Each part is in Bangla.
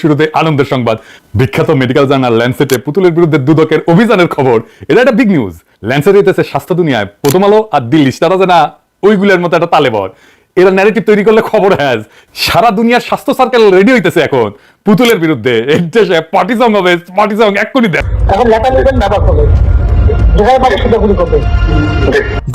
শুরুতে আনন্দের সংবাদ। বিখ্যাত মেডিকেল জার্নাল ল্যান্সেটে পুতুলের বিরুদ্ধে দুদকের অভিযানের খবর। এটা একটা বিগ নিউজ। ল্যান্সেট হইতেছে স্বাস্থ্য দুনিয়ায় প্রথম আলো আর দিল্লি স্টার আছে না, ওইগুলোর মতো একটা তালেবর। এরা ন্যারেটিভ তৈরি করলে খবর হ্যাজ সারা দুনিয়ার স্বাস্থ্য সার্কেল রেডি হইতেছে এখন পুতুলের বিরুদ্ধে। এই দেশে পার্টি সং হবে, পার্টি সং এক্ষুনি দেখ। এখন লেখা লিখবেন ব্যবহার করবে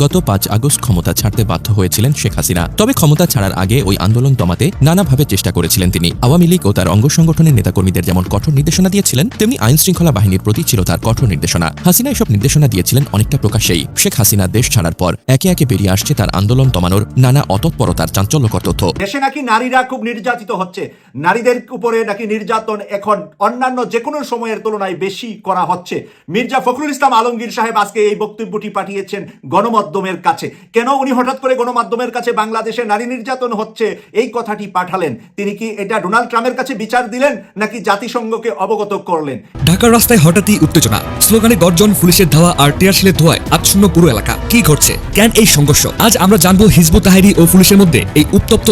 গত 5 আগস্ট ক্ষমতা ছাড়তে বাধ্য হয়েছিলেন শেখ হাসিনা। তবে ক্ষমতা ছাড়ার আগে ওই আন্দোলন দমাতে নানাভাবে চেষ্টা করেছিলেন তিনি। আওয়ামী লীগ ও তার অঙ্গ সংগঠনের নেতাকর্মীদের যেমন কঠোর নির্দেশনা দিয়েছিলেন, তেমনি আইন শৃঙ্খলা বাহিনীর প্রতি ছিল তার কঠোর নির্দেশনা। হাসিনা এসব নির্দেশনা দিয়েছিলেন অনেকটা প্রকাশ্যেই। শেখ হাসিনা দেশ ছাড়ার পর একে একে বেরিয়ে আসছে তার আন্দোলন দমানোর নানা অতৎপরতার চাঞ্চল্যকর তথ্য। দেশে নাকি নারীরা খুব নির্যাতিত হচ্ছে, নারীদের উপরে নাকি নির্যাতন এখন অন্যান্য যে কোনো সময়ের তুলনায় বেশি করা হচ্ছে। মির্জা ফখরুল ইসলাম আলমগীর সাহেব আজকে এই বক্তব্যটি পাঠিয়েছেন গণমাধ্যমের কাছে। কেন উনি হঠাৎ করে গণমাধ্যমের কাছে বাংলাদেশে নারী নির্যাতন হচ্ছে এই কথাটি পাঠালেন? তিনি কি এটা ডোনাল্ড ট্রাম্পের কাছে বিচার দিলেন নাকি জাতিসংঘকে অবগত করলেন? ঢাকার রাস্তায় হঠাৎই উত্তেজনা, স্লোগানে গর্জন, পুলিশের ধাওয়া আর টিয়ারশিলের ধোঁয়ায় আচ্ছন্ন পুরো এলাকা। কি ঘটছে, কেন এই সংঘর্ষ? আজ আমরা জানবো হিজবুত তাহরী ও পুলিশের মধ্যে এই উত্তপ্ত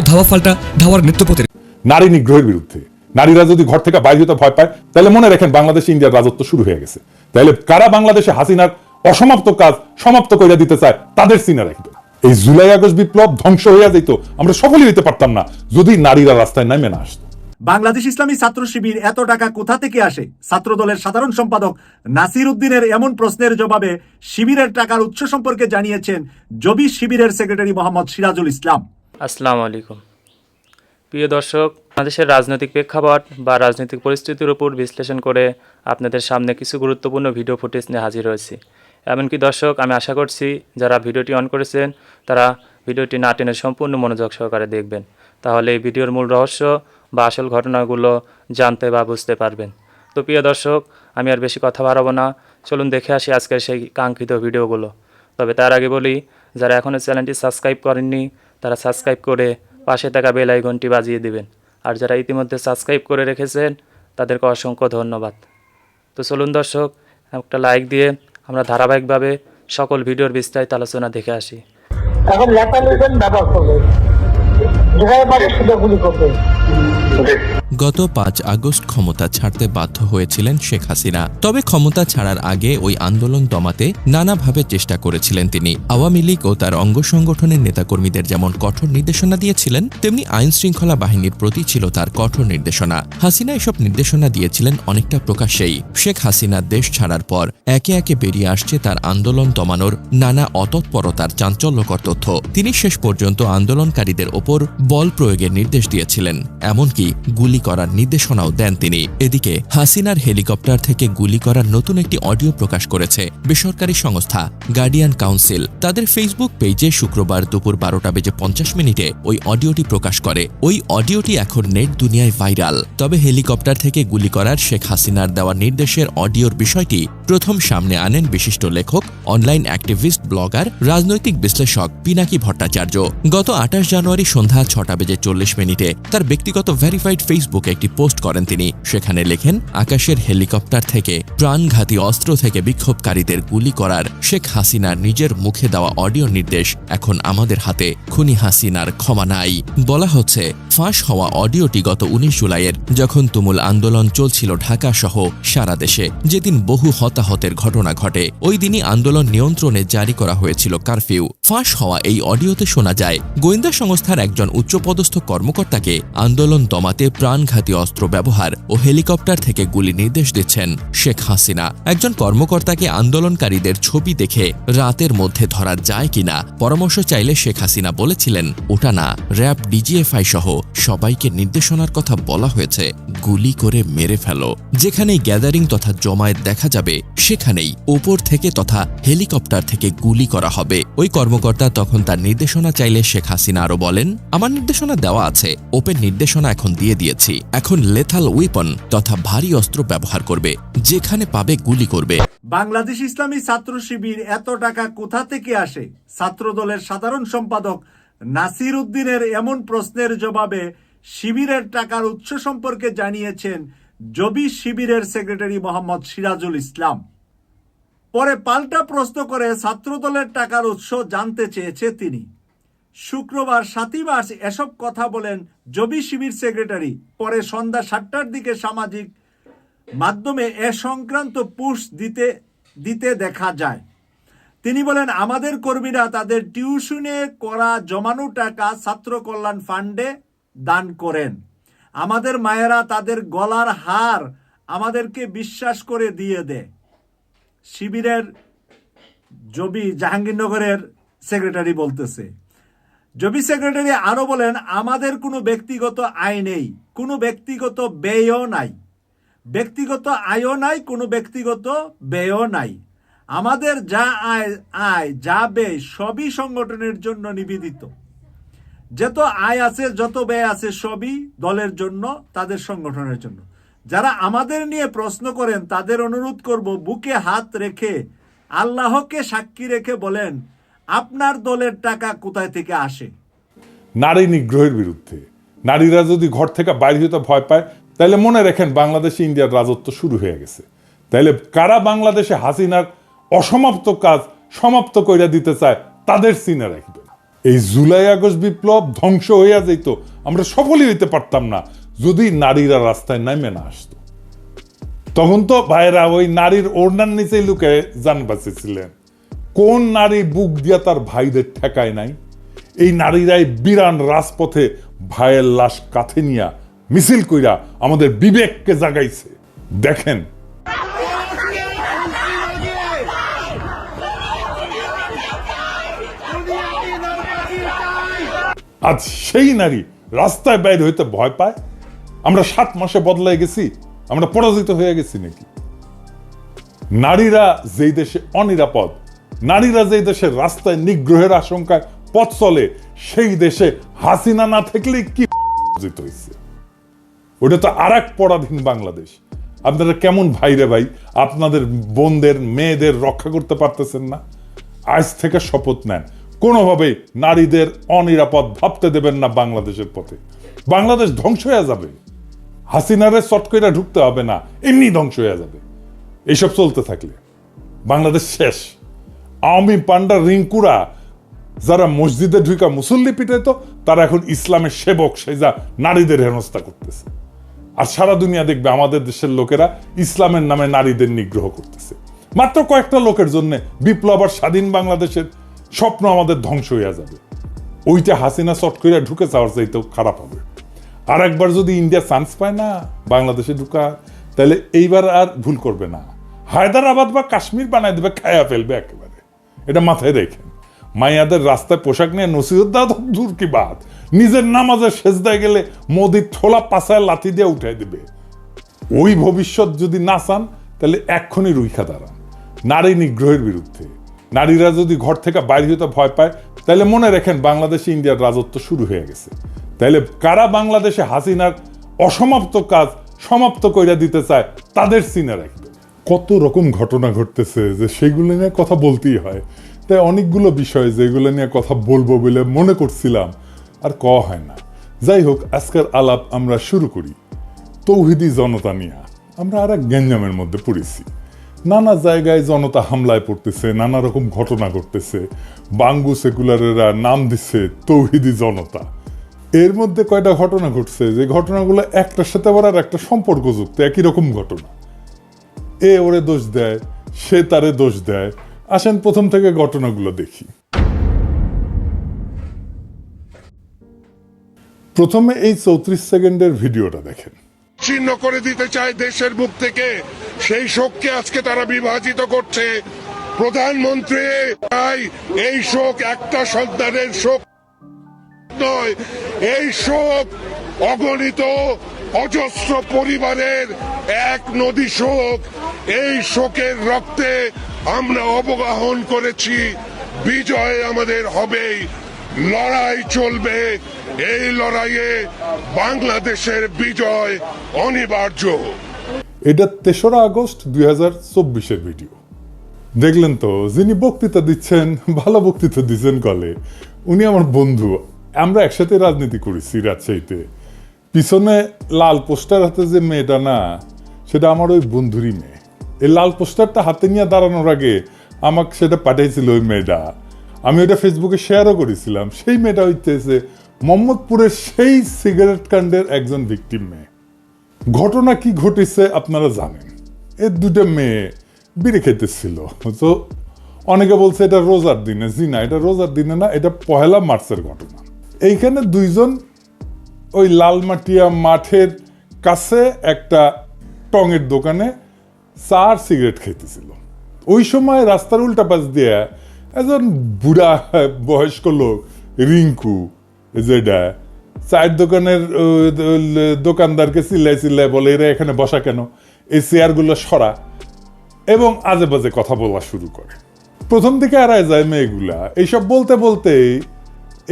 ধাওয়ার নেতৃত্বের। নারী নিগ্রহের বিরুদ্ধে নারীরা যদি ঘর থেকে বাইরে হতে ভয় পায়, তাহলে মনে রাখেন বাংলাদেশে ইন্ডিয়ার রাজত্ব শুরু হয়ে গেছে। তাহলে কারা বাংলাদেশে হাসিনার অসমাপ্ত কাজ সমাপ্ত করে দিতে চায় তাদের সিনে রাখবে। এই জুলাই আগস্ট বিপ্লব ধ্বংস হইয়া যেত, আমরা সফলই হইতে পারতাম না যদি নারীরা রাস্তায় নেমে না আসতো। বাংলাদেশ ইসলামী ছাত্র শিবির এত টাকা কোথা থেকে আসে? ছাত্র দলের সাধারণ সম্পাদক নাসির উদ্দিনের এমন প্রশ্নের জবাবে শিবিরের টাকার উৎস সম্পর্কে জানিয়েছেন জবি শিবিরের সেক্রেটারি মোহাম্মদ সিরাজুল ইসলাম। আসসালামু আলাইকুম প্রিয় দর্শক, বাংলাদেশের রাজনৈতিক প্রেক্ষাপট বা রাজনৈতিক পরিস্থিতির উপর বিশ্লেষণ করে আপনাদের সামনে কিছু গুরুত্বপূর্ণ ভিডিও ফুটেজ নিয়ে হাজির হয়েছি। এমনকি দর্শক, আমি আশা করছি যারা ভিডিওটি অন করেছেন তারা ভিডিওটি না টেনে সম্পূর্ণ মনোযোগ সহকারে দেখবেন, তাহলে এই ভিডিওর মূল রহস্য বা আসল ঘটনাগুলো জানতে বা বুঝতে পারবেন। তো প্রিয় দর্শক, আমি আর বেশি কথা বাড়াবো না, চলুন দেখে আসি আজকের সেই কাঙ্ক্ষিত ভিডিওগুলো। তবে তার আগে বলি, যারা এখনও চ্যানেলটি সাবস্ক্রাইব করেননি তারা সাবস্ক্রাইব করে পাশে থাকা বেল আইকনটি বাজিয়ে দিবেন, আর যারা ইতিমধ্যে সাবস্ক্রাইব করে রেখেছেন তাদেরকে অসংখ্য ধন্যবাদ। তো চলুন দর্শক, একটা লাইক দিয়ে আমরা ধারাবাহিকভাবে সকল ভিডিওর বিস্তারিত আলোচনা দেখে আসি। এখন লেখা লিখবেন ব্যবহার করবে গত 5 আগস্ট ক্ষমতা ছাড়তে বাধ্য হয়েছিলেন শেখ হাসিনা। তবে ক্ষমতা ছাড়ার আগে ওই আন্দোলন দমাতে নানাভাবে চেষ্টা করেছিলেন তিনি। আওয়ামী লীগ ও তার অঙ্গ সংগঠনের নেতাকর্মীদের যেমন কঠোর নির্দেশনা দিয়েছিলেন, তেমনি আইন শৃঙ্খলা বাহিনীর প্রতি ছিল তার কঠোর নির্দেশনা। হাসিনা এসব নির্দেশনা দিয়েছিলেন অনেকটা প্রকাশ্যেই। শেখ হাসিনা দেশ ছাড়ার পর একে একে বেরিয়ে আসছে তার আন্দোলন দমানোর নানা অতৎপরতার চাঞ্চল্যকর তথ্য। তিনি শেষ পর্যন্ত আন্দোলনকারীদের ওপর বল প্রয়োগের নির্দেশ দিয়েছিলেন, এমনকি গুলি করার নির্দেশনাও দেন তিনি। এদিকে হাসিনার হেলিকপ্টার থেকে গুলি করার নতুন একটি অডিও প্রকাশ করেছে বেসরকারি সংস্থা গার্ডিয়ান কাউন্সিল। তাদের ফেসবুক পেজে শুক্রবার দুপুর 12:50 ওই অডিওটি প্রকাশ করে। ওই অডিওটি এখন নেট দুনিয়ায় ভাইরাল। তবে হেলিকপ্টার থেকে গুলি করার শেখ হাসিনার দেওয়া নির্দেশের অডিওর বিষয়টি প্রথম সামনে আনেন বিশিষ্ট লেখক, অনলাইন অ্যাক্টিভিস্ট, ব্লগার, রাজনৈতিক বিশ্লেষক পিনাকি ভট্টাচার্য। গত 28 জানুয়ারি সন্ধ্যা 6:40 তার ব্যক্তিগত ভেরিফাইড ফেসবুকে একটি পোস্ট করেন তিনি। সেখানে লেখেন, আকাশের হেলিকপ্টার থেকে প্রাণঘাতী অস্ত্র থেকে বিক্ষোভকারীদের গুলি করার শেখ হাসিনার নিজের মুখে দেওয়া অডিও নির্দেশ এখন আমাদের হাতে। খুনি হাসিনার ক্ষমা নাই। বলা হচ্ছে, ফাঁস হওয়া অডিওটি গত 19 জুলাইয়ের, যখন তুমুল আন্দোলন চলছিল ঢাকা সহ সারা দেশে। যেদিন বহু হতাহতের ঘটনা ঘটে, ওই দিনই আন্দোলন নিয়ন্ত্রণে জারি করা হয়েছিল কারফিউ। ফাঁস হওয়া এই অডিওতে শোনা যায় গোয়েন্দা সংস্থার একজন উচ্চপদস্থ কর্মকর্তাকে আন্দোলন দমাতে প্রাণঘাতী অস্ত্র ব্যবহার ও হেলিকপ্টার থেকে গুলি নির্দেশ দিচ্ছেন শেখ হাসিনা। একজন কর্মকর্তাকে আন্দোলনকারীদের ছবি দেখে রাতের মধ্যে ধরা যায় কিনা পরামর্শ চাইলে শেখ হাসিনা বলেছিলেন, ওটা না, র্যাব, ডিজিএফআই সহ সবাইকে নির্দেশনার কথা বলা হয়েছে, গুলি করে মেরে ফেলো। যেখানেই গ্যাদারিং তথা জমায়েত দেখা যাবে সেখানেই ওপর থেকে তথা হেলিকপ্টার থেকে গুলি করা হবে। ওই কর্মকর্তা তখন তার নির্দেশনা চাইলে শেখ হাসিনা আরো বলেন, আমার নির্দেশনা দেওয়া আছে, ওপেন নির্দেশনা এখন দিয়ে দিয়েছি। এখন লেথাল উইপন তথা ভারী অস্ত্র ব্যবহার করবে, যেখানে পাবে গুলি করবে। বাংলাদেশ ইসলামী ছাত্র শিবির এত টাকা কোথা থেকে আসে? ছাত্র দলের সাধারণ সম্পাদক নাসির উদ্দিনের এমন প্রশ্নের জবাবে শিবিরের টাকার উৎস সম্পর্কে জানিয়েছেন জবি শিবিরের সেক্রেটারি মোহাম্মদ সিরাজুল ইসলাম। পরে পাল্টা প্রশ্ন করে ছাত্র দলের টাকার উৎস জানতে চেয়েছে তিনি। শুক্রবার 7 মার্চ এসব কথা বলেন জবি শিবির সেক্রেটারি। পরে সন্ধ্যা 7টার দিকে সামাজিক মাধ্যমে এ সংক্রান্ত পোস্ট দিতে দেখা যায়। তিনি বলেন, আমাদের কর্মীরা তাদের টিউশনে করা জমানো টাকা ছাত্র কল্যাণ ফান্ডে দান করেন। আমাদের মায়েরা তাদের গলার হার আমাদেরকে বিশ্বাস করে দিয়ে দেয়। শিবিরের জবি জাহাঙ্গীরনগরের সেক্রেটারি বলতেছে। জবি সেক্রেটারি আরো বলেন, আমাদের কোনো ব্যক্তিগত আয় নেই, কোনো ব্যক্তিগত ব্যয়ও নাই, ব্যক্তিগত আয়ও নাই, কোনো ব্যক্তিগত ব্যয়ও নাই। আমাদের যা আয় যা ব্যয় সবই সংগঠনের জন্য নিবেদিত। যত আয় আছে যত ব্যয় আছে সবই দলের জন্য, তাদের সংগঠনের জন্য। যারা আমাদের নিয়ে প্রশ্ন করেন তাদের অনুরোধ করব, বুকে হাত রেখে আল্লাহকে সাক্ষী রেখে বলেন, আপনার দলের টাকা কোথায় থেকে আসে? নারী নিগ্রহের বিরুদ্ধে নারীরা যদি ঘর থেকে বাইরে হতে ভয় পায়, তাহলে মনে রাখেন বাংলাদেশে ইন্ডিয়ার রাজত্ব শুরু হয়ে গেছে। তাহলে কারা বাংলাদেশে হাসিনার অসমাপ্ত কাজ সমাপ্ত করে দিতে চায় তাদের চিনে রাখবেন। এই জুলাই আগস্ট বিপ্লব ধ্বংস হইয়া যেত, আমরা সফলই হইতে পারতাম না যদি নারীরা রাস্তায় নামে না আসতো। তখন তো ভাইরা ওই নারীর ওড়নার নিচে লুকে জান বাঁচেছিলেন। কোন নারী বুক দিয়া তার ভাইদের ঠেকায় নাই? এই নারীরাই বিরান রাজপথে ভাইয়ের লাশ কাঁধে নিয়া মিছিল কইরা আমাদের বিবেককে জাগাইছে। দেখেন, আজ সেই নারী রাস্তায় বাইরে হইতে ভয় পায়। আমরা 7 মাসে বদলাই গেছি, আমরা পরাজিত হয়ে গেছি নাকি? নারীরা যেই দেশে অনিরাপদ, নারীরা যেই দেশে রাস্তায় নিগ্রহের আশঙ্কায় পথ চলে, সেই দেশে হাসিনা না থাকলেই কি হয়েছে? ওটা তো আর এক পরাধীন বাংলাদেশ। আপনারা কেমন ভাইরে ভাই আপনাদের বোনদের মেয়েদের রক্ষা করতে পারতেছেন না? আজ থেকে শপথ নেন, কোনোভাবেই নারীদের অনিরাপদ ভাবতে দেবেন না বাংলাদেশের পথে। বাংলাদেশ ধ্বংস হয়ে যাবে। হাসিনারে চট করে ঢুকতে হবে না, এমনি ধ্বংস হয়ে যাবে এইসব চলতে থাকলে। বাংলাদেশ শেষ। আওয়ামী পান্ডা রিঙ্কুরা যারা মসজিদে ঢুকা মুসল্লি পিটাইতো, তারা এখন ইসলামের সেবক সেজা নারীদের হেনস্থা করতেছে। আর সারা দুনিয়া দেখবে আমাদের দেশের লোকেরা ইসলামের নামে নারীদের নিগ্রহ করতেছে। মাত্র কয়েকটা লোকের জন্য বিপ্লব আর স্বাধীন বাংলাদেশের স্বপ্ন আমাদের ধ্বংস হইয়া যাবে। ওইটা হাসিনা চট করে ঢুকে যাওয়ার চাইতেও খারাপ হবে। আর একবার যদি ইন্ডিয়া চান্স পায় না বাংলাদেশে ঢুকা, তাহলে এইবার আর ভুল করবে না, হায়দ্রাবাদ বা কাশ্মীর বানায় দেবে, খায়া ফেলবে একেবারে। এটা মাথায় রেখেন। মাইয়াদের রাস্তায় পোশাক নিয়ে নসিহত দেওয়া তো দূর কি বাত, নিজের নামাজের সেজদায় গেলে মোদির ঠোলা পাশায় লাথি দিয়ে উঠাই দেবে। ওই ভবিষ্যৎ যদি না চান তাহলে এক্ষুনি রুইখা দাঁড়ান নারী নিগ্রহের বিরুদ্ধে। নারীরা যদি ঘর থেকে বাইরে হতে ভয় পায়, তাহলে মনে রাখেন বাংলাদেশে ইন্ডিয়ার রাজত্ব শুরু হয়ে গেছে। তাহলে কারা বাংলাদেশে হাসিনার অসমাপ্ত কাজ সমাপ্ত করে দিতে চায় তাদের চিনে রাখবে। কত রকম ঘটনা ঘটতেছে যে সেগুলো নিয়ে কথা বলতেই হয়। তাই অনেকগুলো বিষয় যেগুলো নিয়ে কথা বলবো বলে মনে করছিলাম, আর কওয়া হয় না। যাই হোক, আজকের আলাপ আমরা শুরু করি তৌহিদি জনতা নিয়ে। আমরা আর এক গ্যাঞ্জামের মধ্যে পড়েছি। নানা জায়গায় জনতা হামলায় পড়তেছে, নানা রকম ঘটনা ঘটতেছে। বাঙ্গু সেকুলারেরা নাম দিচ্ছে তৌহিদি জনতা। এর মধ্যে কয়টা ঘটনা ঘটছে যে ঘটনাগুলো একটার সাথে আবার আর একটা সম্পর্কযুক্ত, একই রকম ঘটনা। এ ওরে দোষ দেয়, সে তারে দোষ দেয়। আসেন প্রথম থেকে ঘটনাগুলো দেখি। প্রথমে এই 34 সেকেন্ডের ভিডিওটা দেখেন। ছিন্ন করে দিতে চায় দেশের বুক থেকে, সেই শোককে আজকে তারা বিভাজিত করছে। প্রধানমন্ত্রী এই শোক একটা সন্তানের শোক নয়, এই শোক অগণিত অজস্র পরিবারের এক নদী শোক। এই শোকের রক্তে আমরা অবগাহন করেছি, বিজয় আমাদের হবেই, লড়াই চলবে। এই লড়াইয়ে বাংলাদেশের বিজয় অনিবার্য। এটা 3রা আগস্ট 2024-এর ভিডিও। দেখলেন তো, যিনি বক্তৃতা দিচ্ছেন, ভালো বক্তৃতা দিচ্ছেন কলে, উনি আমার বন্ধু। আমরা একসাথে রাজনীতি করেছি রাজশাহীতে। পিছনে লাল পোস্টার হাতে যে মেয়েটা না, সেটা আমার ওই বন্ধুরই মেয়ে। এই লাল পোস্টারটা হাতে নিয়ে দাঁড়ানোর আগে আমাকে সেটা পাঠাইছিল ওই মেয়েটা। আমি ওটা ফেসবুকে শেয়ারও করেছিলাম। সেই মেয়েটা হইতেছে মোহাম্মদপুরের সেই সিগারেট কাণ্ডের একজন ভিকটিম মেয়ে। ঘটনা কি ঘটেছে আপনারা জানেন। এর দুটো মেয়ে বিড়ি খেতেছিল। তো অনেকে বলছে এটা রোজার দিনে। জি না, এটা রোজার দিনে না, এটা 1 মার্চের ঘটনা। এইখানে দুইজন ওই লালমাটিয়া মাঠের কাছে একটা টঙের দোকানে চা আর সিগারেট খেতেছিল। ওই সময় রাস্তার উল্টা পাশ দিয়ে একজন বুড়া বয়স্ক লোক রিঙ্কু, যেটা চায়ের দোকানের দোকানদারকে চিল্লাই বলে এরা এখানে বসা কেন, এই চেয়ারগুলো সরা, এবং আজে বাজে কথা বলা শুরু করে। প্রথম দিকে এড়ায় যায় মেয়েগুলা। এইসব বলতে বলতেই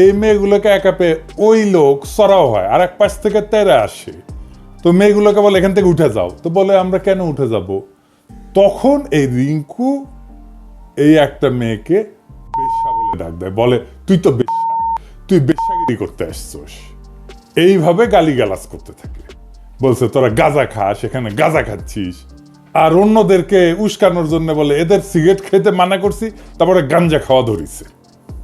এই মেয়েগুলোকে একা পেয়ে ওই লোক সরাও হয়, আর এক পাশ থেকে তেরে আসে। তো মেয়েগুলোকে বলে এখান থেকে উঠে যাও। তো বলে আমরা কেন উঠে যাব? তখন এই রিঙ্কু এই একটা মেয়েকে বেশ্যা বলে ডাক দেয়, বলে তুই তো বেশ্যা, তুই বেশ্যাগিরি করতে আসছোস। এইভাবে গালিগালাজ করতে থাকে। বলছে তোরা গাঁজা খাস, সেখানে গাঁজা খাচ্ছিস। আর অন্যদেরকে উস্কানোর জন্য বলে এদের সিগারেট খেতে মানা করছি, তারপরে গাঞ্জা খাওয়া ধরিছে।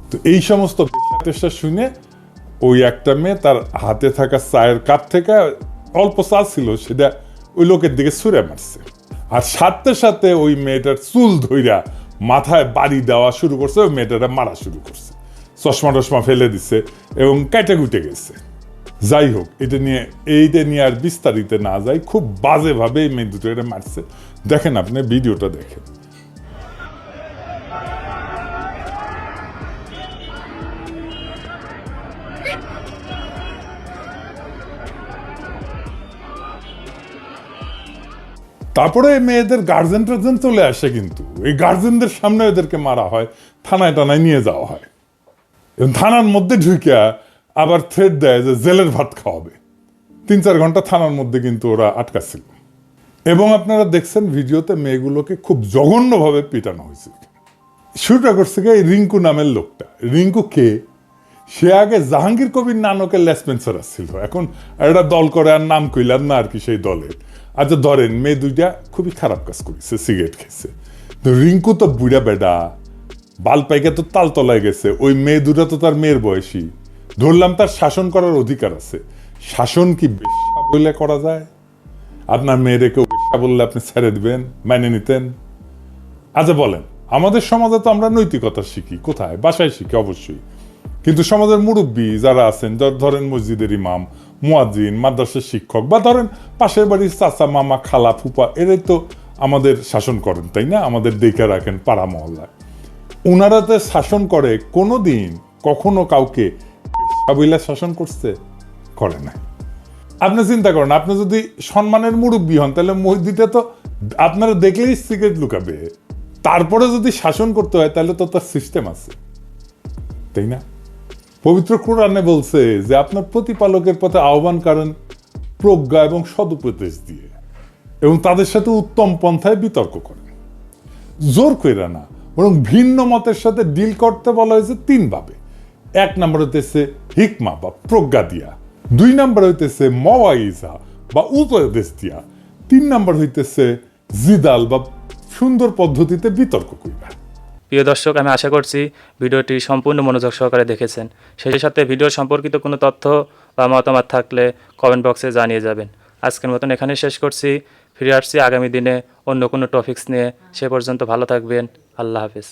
তো এই সমস্ত বেশ্যা শুনে ওই একটা মেয়ে তার হাতে থাকা চায়ের কাপ থেকে অল্প চা ছিল সেটা ওই লোকের দিকে ছুঁড়ে মারছে। আর সাথে সাথে ওই মেয়েটার চুল ধইরা মাথায় বাড়ি দেওয়া শুরু করছে, ওই মেয়েটারা মারা শুরু করছে, চশমা টশমা ফেলে দিচ্ছে এবং কেটে কুটে গেছে। যাই হোক, এইটা নিয়ে আর বিস্তারিত না যাই, খুব বাজেভাবে এই মেয়ে দুটো এটা মারছে। দেখেন, আপনি ভিডিওটা দেখেন। তারপরে মেয়েদের গার্জেন টার্জেন চলে আসে, কিন্তু এই গার্জেনদের সামনে এদেরকে মারা হয়, থানায় টানায় নিয়ে যাওয়া হয়। এবং থানার মধ্যে ঢুকিয়া আবার থ্রেট দেয় যে জেলের ভাত খাওয়াবে। 3-4 ঘন্টা থানার মধ্যে কিন্তু ওরা আটকাছিল। এবং আপনারা দেখছেন ভিডিওতে মেয়েগুলোকে খুব জঘন্যভাবে পিটানো হয়েছে। শুরুটা করছে এই রিঙ্কু নামের লোকটা। রিঙ্কু কে? সে আগে জাহাঙ্গীর কবির নানকের লেসপেন্সার ছিল, এখন একটা দল করে, আর নাম কইলাম না আর কি সেই দলের। আচ্ছা ধরেন মেয়ে দুইটা খুবই খারাপ কাজ করেছে, সিগারেট খেয়েছে। তো রিঙ্কু তো বুড়া বেডা, বাল পাইকে তো তালতলায় গেছে। ওই মেয়ে দুটা তো তার মেয়ের বয়সী, ধরলাম তার শাসন করার অধিকার আছে। শাসন কি বেশ্যা বলে করা যায়? আপনার মেয়েরে কেউ বেশ্যা বললে আপনি ছেড়ে দিবেন, মেনে নিতেন? আচ্ছা বলেন, আমাদের সমাজে তো আমরা নৈতিকতা শিখি কোথায়? বাসায় শিখি অবশ্যই, কিন্তু সমাজের মুরব্বী যারা আছেন, ধরেন মসজিদের ইমাম, মুয়াজ্জিন, মাদ্রাসার শিক্ষক, বা ধরেন পাশের বাড়ির চাচা, মামা, খালা, ফুপা, এরাই তো আমাদের শাসন করেন, তাই না? আমাদের দেখে রাখেন পাড়া মহল্লায়। ওনারা তো শাসন করে, কোনোদিন কখনো কাউকে বেশ্যা শাসন করছে? করে না। আপনি চিন্তা করেন, আপনি যদি সম্মানের মুরব্বী হন, তাহলে মসজিদে তো আপনারা দেখলেই সিগারেট লুকাবে। তারপরে যদি শাসন করতে হয় তাহলে তো তার সিস্টেম আছে, তাই না? পবিত্র কোরআনে বলছে যে আপনার প্রতিপালকের পথে আহ্বান করেন প্রজ্ঞা এবং সদুপদেশ দিয়ে, এবং তাদের সাথে উত্তম পন্থায় বিতর্ক করেন। জোর কইরা না, বরং ভিন্ন মতের সাথে ডিল করতে বলা হয়েছে 3 ভাবে। 1 নম্বর হইতেছে হিকমা বা প্রজ্ঞা দিয়া, 2 নম্বর হইতেছে মওয়াইজা বা উপদেশ দিয়া, 3 নম্বর হইতেছে জিদাল বা সুন্দর পদ্ধতিতে বিতর্ক কইরা। প্রিয় দর্শক, আমি আশা করছি ভিডিওটি সম্পূর্ণ মনোযোগ সহকারে দেখেছেন। সেই সাথে ভিডিও সম্পর্কিত কোনো তথ্য বা মতামত থাকলে কমেন্ট বক্সে জানিয়ে যাবেন। আজকের মতন এখানে শেষ করছি। ফিরে আসছি আগামী দিনে অন্য কোনো টপিকস নিয়ে। সে পর্যন্ত ভালো থাকবেন। আল্লাহ হাফেজ।